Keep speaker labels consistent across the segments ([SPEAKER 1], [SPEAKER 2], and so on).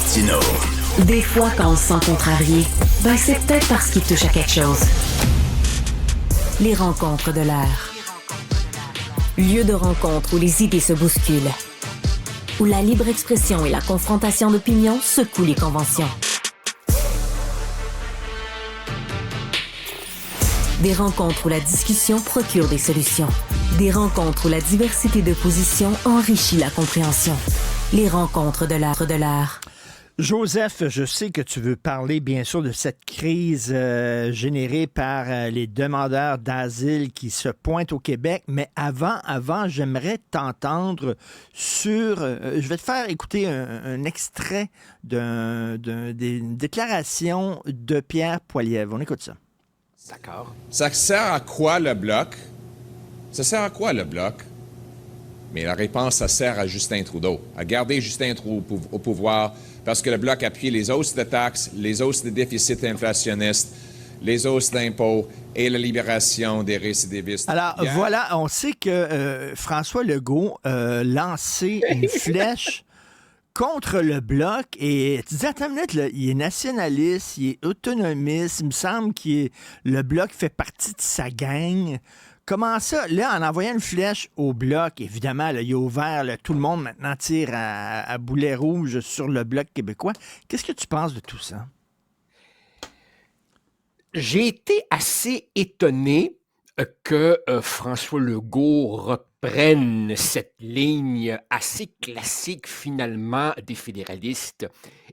[SPEAKER 1] Martineau.
[SPEAKER 2] Des fois, quand on se sent contrarié, ben c'est peut-être parce qu'il touche à quelque chose. Les rencontres de l'air. Lieu de rencontre où les idées se bousculent. Où la libre expression et la confrontation d'opinions secouent les conventions. Des rencontres où la discussion procure des solutions. Des rencontres où la diversité de positions enrichit la compréhension. Les rencontres de l'art.
[SPEAKER 3] Joseph, je sais que tu veux parler bien sûr de cette crise générée par les demandeurs d'asile qui se pointent au Québec, mais avant, j'aimerais t'entendre sur... je vais te faire écouter un extrait d'une déclaration de Pierre Poilievre. On écoute ça.
[SPEAKER 4] D'accord.
[SPEAKER 5] Ça sert à quoi le Bloc? Ça sert à quoi le Bloc? Mais la réponse, ça sert à Justin Trudeau, à garder Justin Trudeau au pouvoir, parce que le Bloc appuie les hausses de taxes, les hausses de déficit inflationniste, les hausses d'impôts et la libération des récidivistes.
[SPEAKER 3] Alors voilà, on sait que François Legault a lancé une flèche contre le Bloc, et tu dis, attends une minute, là, il est nationaliste, il est autonomiste, il me semble que le Bloc fait partie de sa gang. Comment ça? Là, en envoyant une flèche au Bloc, évidemment, là, il a ouvert, là, tout le monde maintenant tire à boulet rouge sur le Bloc québécois. Qu'est-ce que tu penses de tout ça?
[SPEAKER 4] J'ai été assez étonné que François Legault reprenne cette ligne assez classique, finalement, des fédéralistes.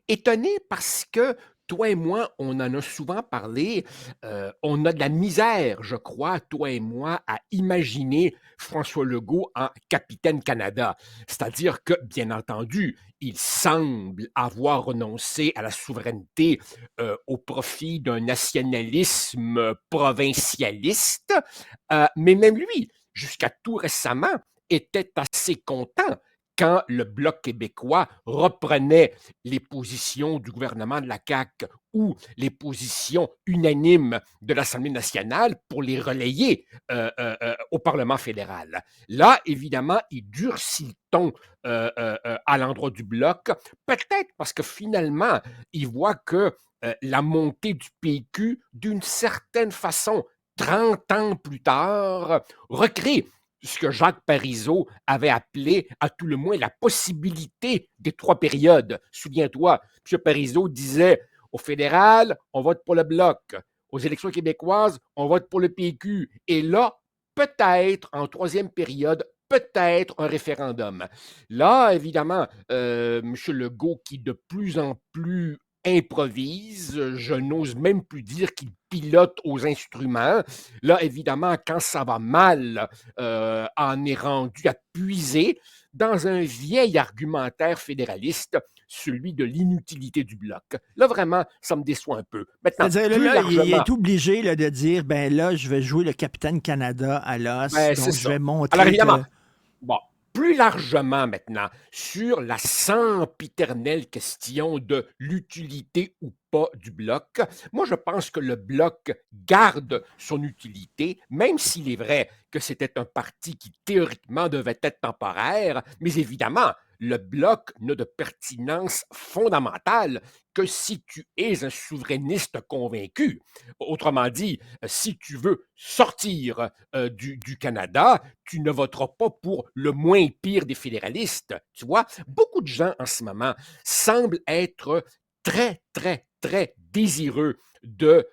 [SPEAKER 4] Étonné parce que toi et moi, on en a souvent parlé, on a de la misère, je crois, toi et moi, à imaginer François Legault en capitaine Canada. C'est-à-dire que, bien entendu, il semble avoir renoncé à la souveraineté au profit d'un nationalisme provincialiste, mais même lui, jusqu'à tout récemment, était assez content quand le Bloc québécois reprenait les positions du gouvernement de la CAQ ou les positions unanimes de l'Assemblée nationale pour les relayer au Parlement fédéral. Là, évidemment, il durcit le ton à l'endroit du Bloc, peut-être parce que finalement, il voit que la montée du PQ, d'une certaine façon, 30 ans plus tard, recrée ce que Jacques Parizeau avait appelé, à tout le moins, la possibilité des 3 périodes. Souviens-toi, M. Parizeau disait, au fédéral, on vote pour le Bloc. Aux élections québécoises, on vote pour le PQ. Et là, peut-être, en 3e période, peut-être un référendum. Là, évidemment, M. Legault, qui de plus en plus improvise, je n'ose même plus dire qu'il pilote aux instruments. Là, évidemment, quand ça va mal, en est rendu à puiser dans un vieil argumentaire fédéraliste, celui de l'inutilité du Bloc. Là, vraiment, ça me déçoit un peu. Maintenant,
[SPEAKER 3] C'est-à-dire,
[SPEAKER 4] plus
[SPEAKER 3] là,
[SPEAKER 4] largement,
[SPEAKER 3] il est obligé là, de dire, ben là, je vais jouer le capitaine Canada à l'os,
[SPEAKER 4] ben,
[SPEAKER 3] donc
[SPEAKER 4] c'est
[SPEAKER 3] je
[SPEAKER 4] ça.
[SPEAKER 3] vais montrer
[SPEAKER 4] Alors, évidemment,
[SPEAKER 3] que...
[SPEAKER 4] bon, plus largement maintenant, sur la sempiternelle question de l'utilité ou pas du Bloc, moi je pense que le Bloc garde son utilité, même s'il est vrai que c'était un parti qui théoriquement devait être temporaire, mais évidemment, le Bloc n'a de pertinence fondamentale que si tu es un souverainiste convaincu. Autrement dit, si tu veux sortir du Canada, tu ne voteras pas pour le moins pire des fédéralistes. Tu vois, beaucoup de gens en ce moment semblent être très, très, très désireux de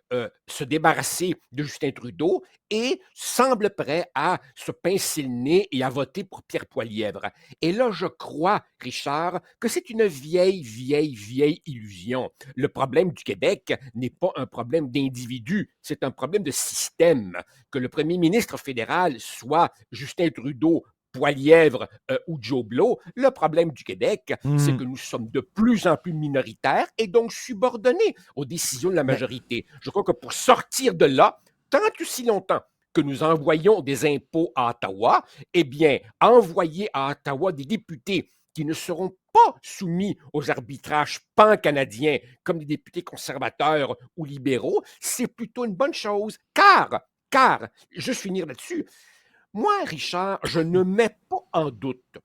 [SPEAKER 4] se débarrasser de Justin Trudeau et semblent prêts à se pincer le nez et à voter pour Pierre Poilievre. Et là, je crois, Richard, que c'est une vieille, vieille, vieille illusion. Le problème du Québec n'est pas un problème d'individu, c'est un problème de système. Que le premier ministre fédéral soit Justin Trudeau, Poilievre ou Joe Blow, le problème du Québec, c'est que nous sommes de plus en plus minoritaires et donc subordonnés aux décisions de la majorité. Je crois que pour sortir de là, tant aussi longtemps que nous envoyons des impôts à Ottawa, eh bien, envoyer à Ottawa des députés qui ne seront pas soumis aux arbitrages pan-canadiens comme des députés conservateurs ou libéraux, c'est plutôt une bonne chose, car, juste finir là-dessus, moi, Richard, je ne mets pas en doute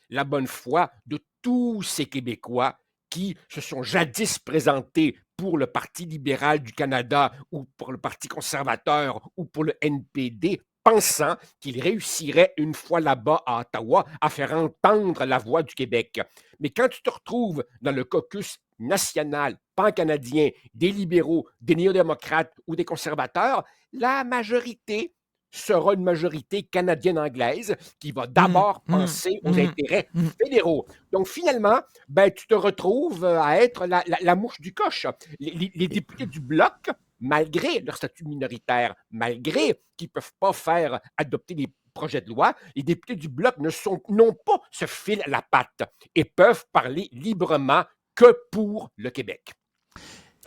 [SPEAKER 4] la bonne foi de tous ces Québécois qui se sont jadis présentés pour le Parti libéral du Canada ou pour le Parti conservateur ou pour le NPD, pensant qu'ils réussiraient une fois là-bas à Ottawa à faire entendre la voix du Québec. Mais quand tu te retrouves dans le caucus national, pan-canadien, des libéraux, des néo-démocrates ou des conservateurs, la majorité sera une majorité canadienne-anglaise qui va d'abord penser aux intérêts fédéraux. Donc, finalement, ben, tu te retrouves à être la mouche du coche. Les députés du Bloc, malgré leur statut minoritaire, malgré qu'ils ne peuvent pas faire adopter des projets de loi, les députés du Bloc n'ont pas ce fil à la patte et peuvent parler librement que pour le Québec.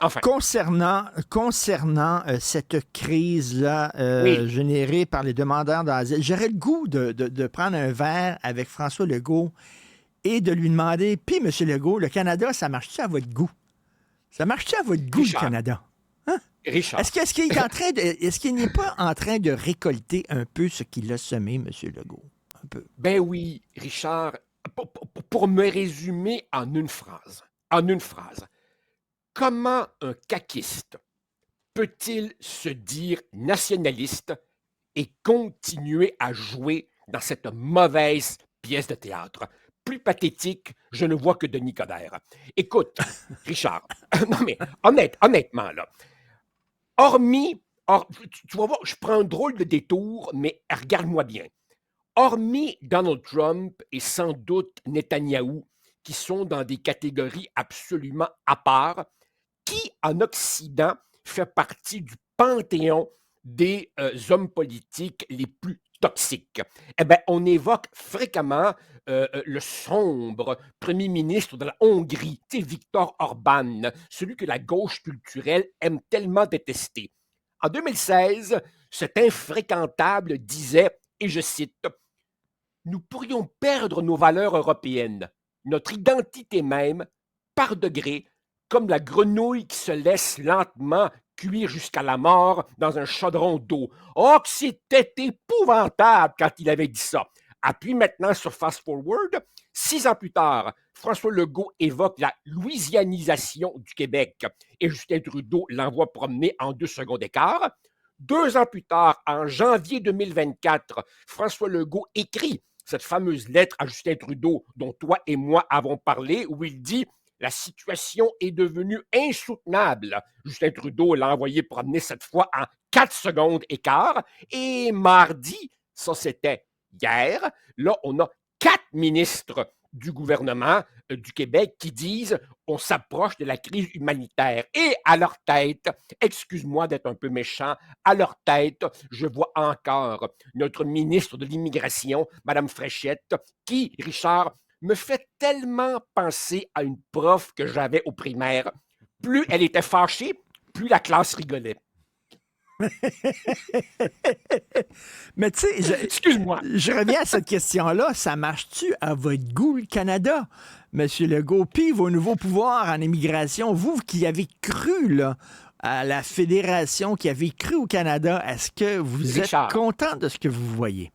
[SPEAKER 4] Enfin.
[SPEAKER 3] Concernant cette crise-là générée par les demandeurs d'asile, j'aurais le goût de prendre un verre avec François Legault et de lui demander, puis M. Legault, le Canada, ça marche-tu à votre goût? Ça marche-tu à votre goût, Richard, le Canada? Hein?
[SPEAKER 4] Richard.
[SPEAKER 3] Est-ce qu'il n'est pas en train de récolter un peu ce qu'il a semé, M. Legault? Un peu.
[SPEAKER 4] Ben oui, Richard, pour me résumer en une phrase, comment un caquiste peut-il se dire nationaliste et continuer à jouer dans cette mauvaise pièce de théâtre? Plus pathétique, je ne vois que Denis Coderre. Écoute, Richard, non mais honnêtement, là, tu vas voir, je prends un drôle de détour, mais regarde-moi bien. Hormis Donald Trump et sans doute Netanyahou, qui sont dans des catégories absolument à part, qui en Occident fait partie du panthéon des hommes politiques les plus toxiques? Eh bien, on évoque fréquemment le sombre premier ministre de la Hongrie, Viktor Orban, celui que la gauche culturelle aime tellement détester. En 2016, cet infréquentable disait, et je cite, « Nous pourrions perdre nos valeurs européennes, notre identité même, par degrés, comme la grenouille qui se laisse lentement cuire jusqu'à la mort dans un chaudron d'eau. » Oh, que c'était épouvantable quand il avait dit ça. Ah, puis maintenant, sur Fast Forward, 6 ans plus tard, François Legault évoque la louisianisation du Québec et Justin Trudeau l'envoie promener en 2 secondes d'écart. 2 ans plus tard, en janvier 2024, François Legault écrit cette fameuse lettre à Justin Trudeau dont toi et moi avons parlé, où il dit « La situation est devenue insoutenable ». Justin Trudeau l'a envoyé promener cette fois en 4 secondes écart. Et mardi, ça c'était hier, là on a 4 ministres du gouvernement du Québec qui disent on s'approche de la crise humanitaire. Et à leur tête, excuse-moi d'être un peu méchant, à leur tête, je vois encore notre ministre de l'Immigration, Mme Fréchette, qui, Richard, me fait tellement penser à une prof que j'avais au primaire. Plus elle était fâchée, plus la classe rigolait.
[SPEAKER 3] Mais tu sais,
[SPEAKER 4] excuse-moi.
[SPEAKER 3] Je reviens à cette question-là. Ça marche-tu à votre goût, le Canada, M. Legault? Puis vos nouveaux pouvoirs en immigration, vous qui avez cru là, à la fédération, qui avez cru au Canada, est-ce que vous êtes content de ce que vous voyez?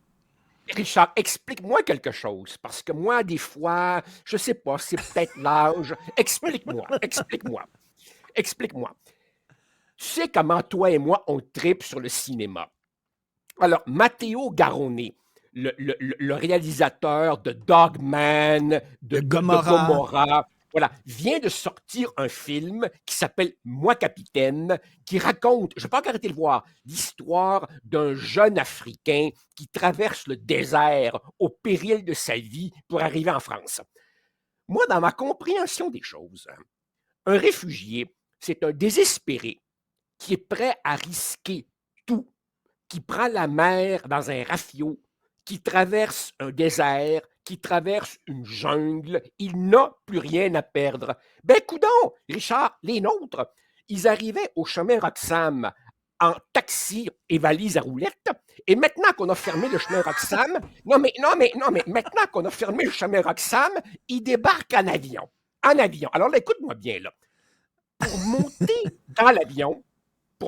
[SPEAKER 4] Richard, explique-moi quelque chose, parce que moi, des fois, je sais pas, c'est peut-être l'âge. Explique-moi. Tu sais comment toi et moi, on tripe sur le cinéma. Alors, Matteo Garrone, le réalisateur de Dogman, de Gomorrah, voilà, vient de sortir un film qui s'appelle Moi, Capitaine, qui raconte, je ne vais pas arrêter de le voir, l'histoire d'un jeune Africain qui traverse le désert au péril de sa vie pour arriver en France. Moi, dans ma compréhension des choses, un réfugié, c'est un désespéré qui est prêt à risquer tout, qui prend la mer dans un rafiot, qui traverse un désert, qui traverse une jungle, il n'a plus rien à perdre. Ben, coudonc, Richard, les nôtres, ils arrivaient au chemin Roxham en taxi et valise à roulettes, et maintenant qu'on a fermé le chemin Roxham, maintenant qu'on a fermé le chemin Roxham, ils débarquent en avion. Alors là, écoute-moi bien, là. Pour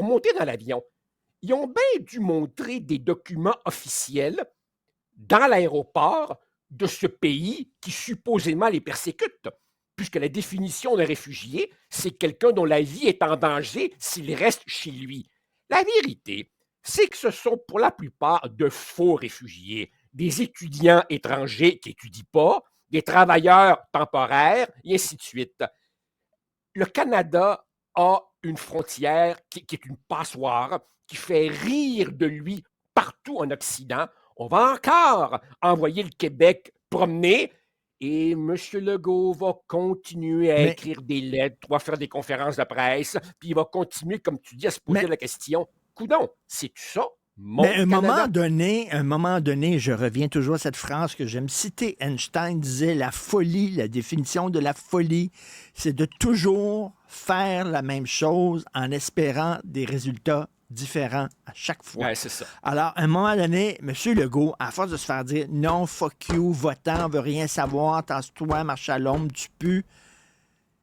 [SPEAKER 4] monter dans l'avion, ils ont bien dû montrer des documents officiels dans l'aéroport de ce pays qui supposément les persécute, puisque la définition d'un réfugié, c'est quelqu'un dont la vie est en danger s'il reste chez lui. La vérité, c'est que ce sont pour la plupart de faux réfugiés, des étudiants étrangers qui n'étudient pas, des travailleurs temporaires, et ainsi de suite. Le Canada a une frontière qui est une passoire, qui fait rire de lui partout en Occident. On va encore envoyer le Québec promener et M. Legault va continuer à
[SPEAKER 3] Mais,
[SPEAKER 4] écrire des lettres, va faire des conférences de presse, puis il va continuer, comme tu dis, à se poser
[SPEAKER 3] mais,
[SPEAKER 4] la question, coudon, c'est-tu ça,
[SPEAKER 3] mais
[SPEAKER 4] mon Canada?
[SPEAKER 3] un moment donné, je reviens toujours à cette phrase que j'aime citer. Einstein disait la folie, la définition de la folie, c'est de toujours faire la même chose en espérant des résultats différents à chaque fois.
[SPEAKER 4] Ouais, c'est ça.
[SPEAKER 3] Alors, à un moment donné, M. Legault, à force de se faire dire non, fuck you, votant, on veut rien savoir, tasse-toi, marche à l'ombre, tu pues.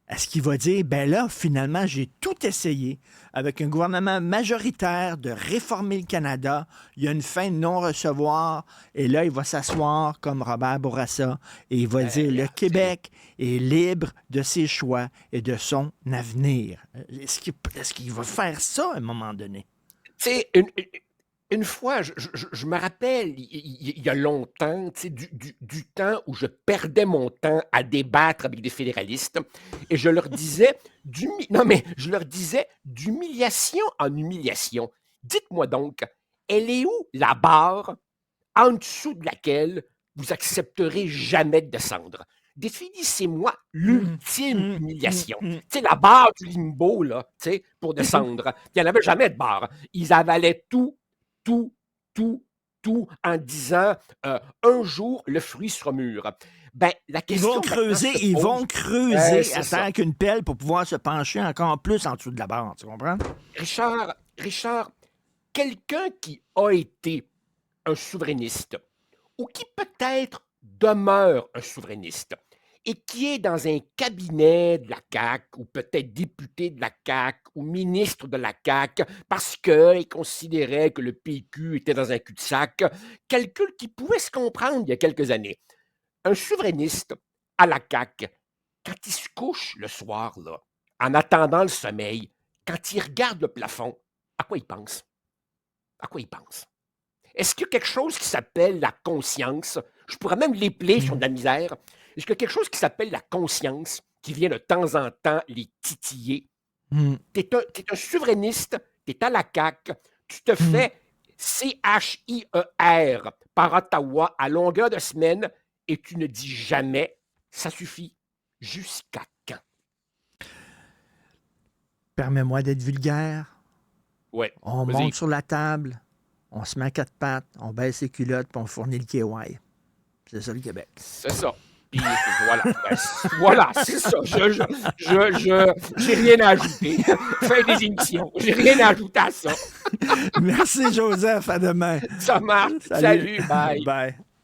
[SPEAKER 3] Est-ce qu'il va dire, ben là, finalement, j'ai tout essayé avec un gouvernement majoritaire de réformer le Canada. Il y a une fin de non-recevoir. Et là, il va s'asseoir comme Robert Bourassa et il va dire, le Québec est libre de ses choix et de son avenir. Est-ce qu'il va faire ça à un moment donné?
[SPEAKER 4] Tu sais, une fois, je me rappelle, il y a longtemps, tu sais, du temps où je perdais mon temps à débattre avec des fédéralistes, et je leur disais, non mais, je leur disais d'humiliation en humiliation. Dites-moi donc, elle est où la barre en dessous de laquelle vous accepterez jamais de descendre? Définissez-moi l'ultime humiliation. Tu sais, la barre du limbo, là, tu sais, pour descendre. Il n'y en avait jamais de barre. Ils avalaient tout, tout, tout, tout en disant un jour, le fruit sera mûr. Ben, la question
[SPEAKER 3] Ils vont creuser
[SPEAKER 4] c'est
[SPEAKER 3] à
[SPEAKER 4] ça.
[SPEAKER 3] terre qu'une pelle pour pouvoir se pencher encore plus en dessous de la barre. Tu comprends?
[SPEAKER 4] Richard, quelqu'un qui a été un souverainiste ou qui peut-être demeure un souverainiste et qui est dans un cabinet de la CAQ ou peut-être député de la CAQ ou ministre de la CAQ parce qu'il considérait que le PQ était dans un cul-de-sac, calcul qui pouvait se comprendre il y a quelques années. Un souverainiste à la CAQ, quand il se couche le soir, là, en attendant le sommeil, quand il regarde le plafond, à quoi il pense? À quoi il pense? Est-ce qu'il y a quelque chose qui s'appelle la conscience? Je pourrais même l'épeler sur de la misère. Est-ce qu'il y a quelque chose qui s'appelle la conscience qui vient de temps en temps les titiller? T'es un souverainiste, t'es à la CAQ, tu te fais CHIER par Ottawa à longueur de semaine et tu ne dis jamais « ça suffit ». Jusqu'à quand?
[SPEAKER 3] Permets-moi d'être vulgaire.
[SPEAKER 4] Ouais,
[SPEAKER 3] On
[SPEAKER 4] vas-y.
[SPEAKER 3] monte sur la table, on se met à quatre pattes, on baisse les culottes, puis on fournit le KY. C'est ça le Québec.
[SPEAKER 4] C'est ça. Puis voilà. Voilà, c'est ça. J'ai rien à ajouter. Fin des émissions. J'ai rien à ajouter à ça.
[SPEAKER 3] Merci, Joseph. À demain.
[SPEAKER 4] Ça marche. Salut. Bye.
[SPEAKER 3] Bye.